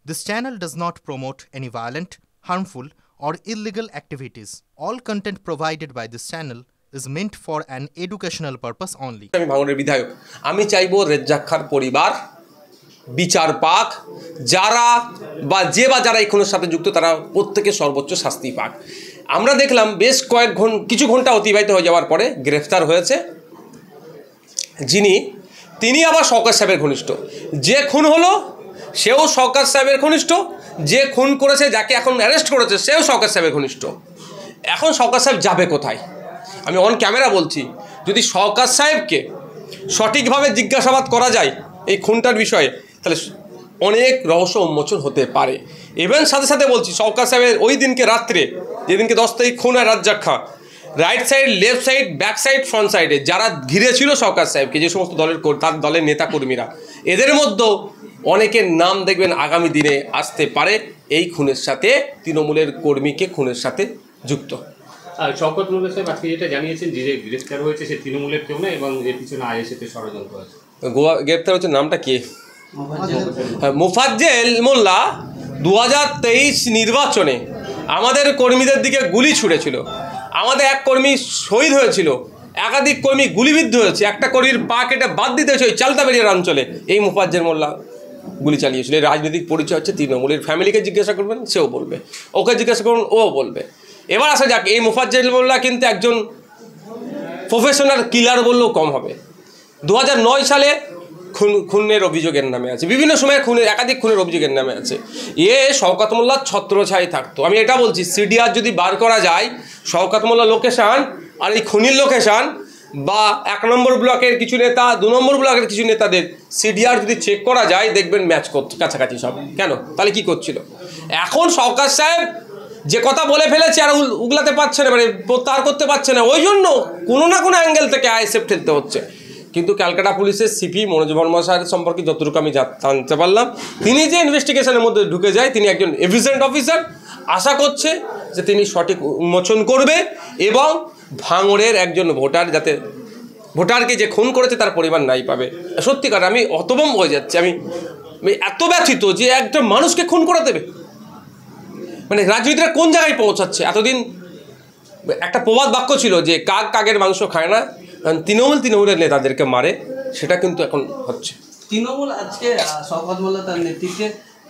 This channel does not promote any violent, harmful, or illegal activities. All content provided by this channel is meant for an educational purpose only. আমি ভাঙড়ের বিধায়ক, আমি চাইবো রেজ্জাক খাঁর পরিবার বিচার পাক, যারা যারা এই খুনের সাথে যুক্ত তারা প্রত্যেকে সর্বোচ্চ শাস্তি পাক। আমরা দেখলাম বেশ কিছু ঘন্টা অতিবাহিত হয়ে যাওয়ার পরে গ্রেফতার হয়েছে তিনি আবার শওকত সাহেবের ঘনিষ্ঠ। যে খুন হলো সেও শওকত সাহেবের ঘনিষ্ঠ, যে খুন করেছে যাকে এখন অ্যারেস্ট করেছে সেও শওকত সাহেবের ঘনিষ্ঠ। এখন শওকত সাহেব যাবে কোথায়? আমি অন ক্যামেরা বলছি, যদি শওকত সাহেবকে সঠিকভাবে জিজ্ঞাসাবাদ করা যায় এই খুনটার বিষয়ে, তাহলে অনেক রহস্য উন্মোচন হতে পারে। ইভেন সাথে সাথে বলছি, শওকত সাহেবের ওই দিনকে রাত্রে, যেদিনকে 10 তারিখ খুন হয় Razzak Khan, right side, left side, back side, front সাইডে যারা ঘিরে ছিল শওকত সাহেবকে, যে সমস্ত তার দলের নেতা কর্মীরা, এদের মধ্যেও অনেকের নাম দেখবেন আগামী দিনে আসতে পারে এই খুনের সাথে, তৃণমূলের কর্মীকে খুনের সাথে যুক্ত। শওকত মোল্লা সাহেব আজকে যেটা জানিয়েছেন, যে গ্রেফতার হয়েছে সে তৃণমূলের কেউ না এবং এর পিছনে আইএসএফের ষড়যন্ত্র আছে। গ্রেফতার হচ্ছে, নামটা কি? মোফাজ্জেল মোল্লা 2023 নির্বাচনে আমাদের কর্মীদের দিকে গুলি ছুঁড়েছিল, আমাদের এক কর্মী শহীদ হয়েছিল, একাধিক কর্মী গুলিবিদ্ধ হয়েছে, একটা কর্মীর পা কেটে বাদ দিতে হয়েছে ওই চালতাবেড়িয়ার অঞ্চলে। এই মোফাজ্জেল মোল্লা গুলি চালিয়েছিল। এই রাজনৈতিক পরিচয় হচ্ছে তৃণমূলের। ফ্যামিলিকে জিজ্ঞাসা করবেন সেও বলবে, ওকে জিজ্ঞাসা করুন ও বলবে। এবার আসা যাক, এই মোফাজ্জেল মোল্লা কিন্তু একজন প্রফেশনাল কিলার বললেও কম হবে। 2009 সালে খুনের অভিযোগের নামে আছে, বিভিন্ন সময়ে একাধিক খুনের অভিযোগের নামে আছে। শওকত মোল্লার ছত্রছায়ায় থাকতো। আমি এটা বলছি, সিডিআর যদি বার করা যায় শওকত মোল্লা লোকেশান আর এই খুনির লোকেশান, বা 1 নম্বর ব্লকের কিছু নেতা, 2 নম্বর ব্লকের কিছু নেতাদের সিডিআর যদি চেক করা যায়, দেখবেন ম্যাচ করছে কাছাকাছি সব। কেন? তাহলে কি করছিল? এখন শওকত সাহেব যে কথা বলে ফেলেছে আর উগলাতে পারছে না, মানে প্রত্যাহার করতে পারছে না, ওই জন্য কোনো না কোনো অ্যাঙ্গেল থেকে আইএসএফ ঠেলতে হচ্ছে। কিন্তু ক্যালকাটা পুলিশের সিপি মনোজ বর্মা স্যারের সম্পর্কে যতটুকু আমি জানতে পারলাম, তিনি যে ইনভেস্টিগেশনের মধ্যে ঢুকে যায়, তিনি একজন এফিসিয়েন্ট অফিসার। আশা করছে যে তিনি সঠিক উন্মোচন করবে এবং ভাঙড়ের একজন ভোটার, যাতে ভোটারকে যে খুন করেছে তার পরিবার নাই পাবে। সত্যিকার আমি হতভম্ব হয়ে যাচ্ছি, আমি এত ব্যথিত যে একটা মানুষকে খুন করে দেবে। মানে রাজনীতিটা কোন জায়গায় পৌঁছাচ্ছে? এতদিন একটা প্রবাদ বাক্য ছিল যে কাক কাকের মাংস খায় না, তৃণমূলের নেতাদেরকে মারে, সেটা কিন্তু এখন হচ্ছে। তৃণমূল আজকে শওকত মোল্লা তার নেতৃত্বে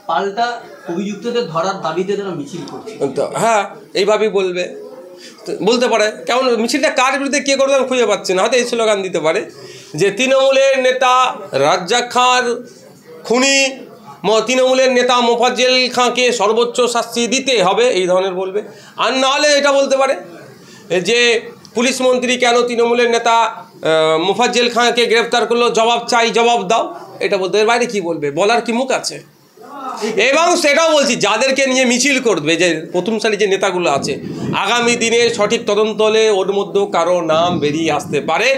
পাল্টা অভিযুক্তদের ধরার দাবিতে তারা মিছিল করছে। হ্যাঁ, এইভাবেই বলতে পারে। কেমন মিছিলটা কার বিরুদ্ধে কে করবে আমি খুঁজে পাচ্ছি না। হয়তো এই স্লোগান দিতে পারে যে তৃণমূলের নেতা রাজ্জাক খাঁর খুনি, তৃণমূলের নেতা মোফাজ্জেল খাঁকে সর্বোচ্চ শাস্তি দিতে হবে, এই ধরনের বলবে। আর নাহলে এটা বলতে পারে যে পুলিশ মন্ত্রী কেন তৃণমূলের নেতা মোফাজ্জেল খাঁকে গ্রেফতার করলো, জবাব চাই, জবাব দাও। এটা বলতে, এর বাইরে কি বলবে? বলার কি মুখ আছে? এবং সেটাও বলছি, যাদেরকে নিয়ে মিছিল করবে, যে প্রথম সারি যে নেতাগুলো আছে, আগামী দিনে সঠিক তদন্ত হলে ওর মধ্যেও কারো নাম বেরিয়ে আসতে পারে।